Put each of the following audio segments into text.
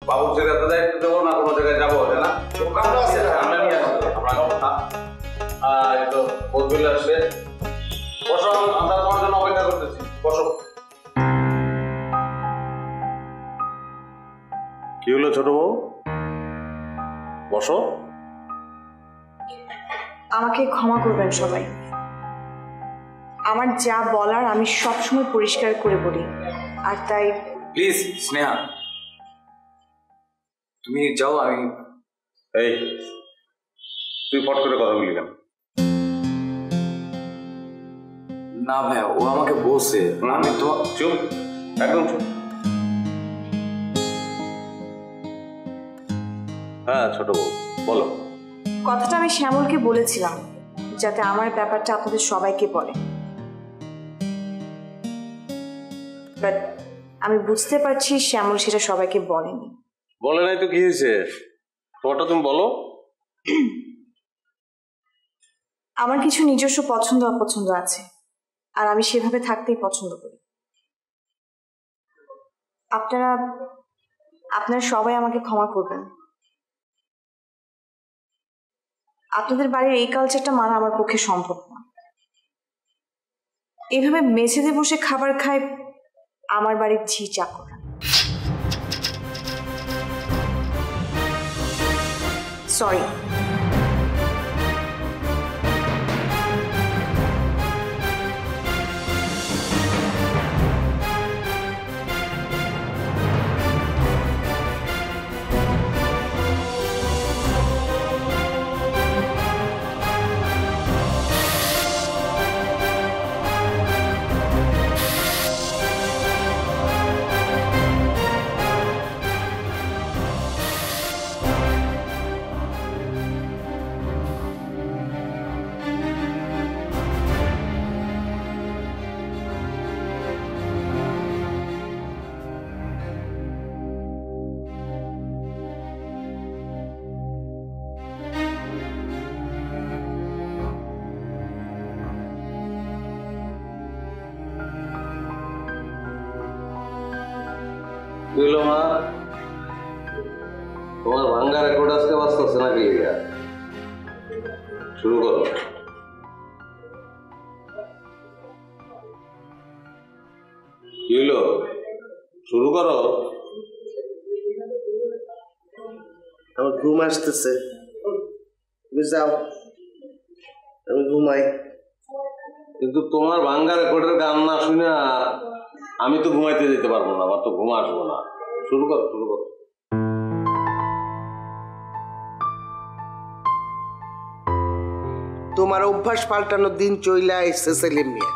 বাবুর জায়গাতে দায়িত্ব দেবো না কোনো জায়গায় যাবো না আমরা নিয়ে আসবো আমরা এই তো বদল আসছে বসো আমরা তোমার জন্য অপেক্ষা করতেছি বসো কি হলো ছোট বউ বসো আমাকে ক্ষমা করবেন সবাই আমার যা বলার আমি সবসময় পরিষ্কার করে বলি আর তাই প্লিজ স্নেহা তুমি যাও আমি এই তুই ফট করে কথা বলি কেন না ভাইয়া ও আমাকে বলছে আমি তো চুপ একদম চুপ হ্যাঁ ছোট বউ বলো কথাটা আমি শ্যামলকে বলেছিলাম যাতে আমার ব্যাপারটা আপনাদের সবাইকে বলে বাট আমি বুঝতে পারছি শ্যামল সেটা সবাইকে বলেনি বলে নাই তো কি হয়েছে তোমারটা তুমি বলো আমার কিছু নিজস্ব পছন্দ অপছন্দ আছে আর আমি সেভাবে থাকতেই পছন্দ করি আপনারা সবাই আমাকে ক্ষমা করবেন আপনাদের বাড়ির এই কালচারটা মানা আমার পক্ষে সম্ভব না এইভাবে মেঝেতে বসে খাবার খায় আমার বাড়ির ঝি চাকরা সরি বুঝলো মা তোমার ভাঙ্গা রেকর্ড আজকে বাঁচতেছে নাকি শুরু করো কি হইলো শুরু করো আমার ঘুম আসতেছে তুমি যাও আমি ঘুমাই কিন্তু তোমার ভাঙ্গা রেকর্ডের গান না শুনে আমি তো ঘুমাইতে যেতে পারবো না আমার তো ঘুম আসবো না শুরু করো শুরু করো তোমার অভ্যাস পাল্টানোর দিন চইলা এসছে সেলিম মিয়া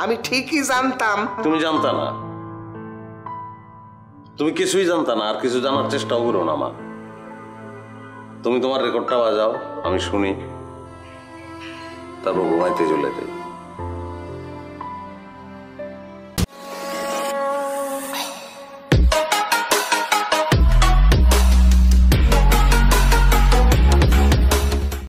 আমি ঠিকই জানতাম তুমি জানতা না তুমি কিছুই জানতা না আর কিছু জানার চেষ্টাও করো না আমার তুমি তোমার রেকর্ডটা বাজাও আমি শুনি তারপর ঘুমাইতে চলে যাই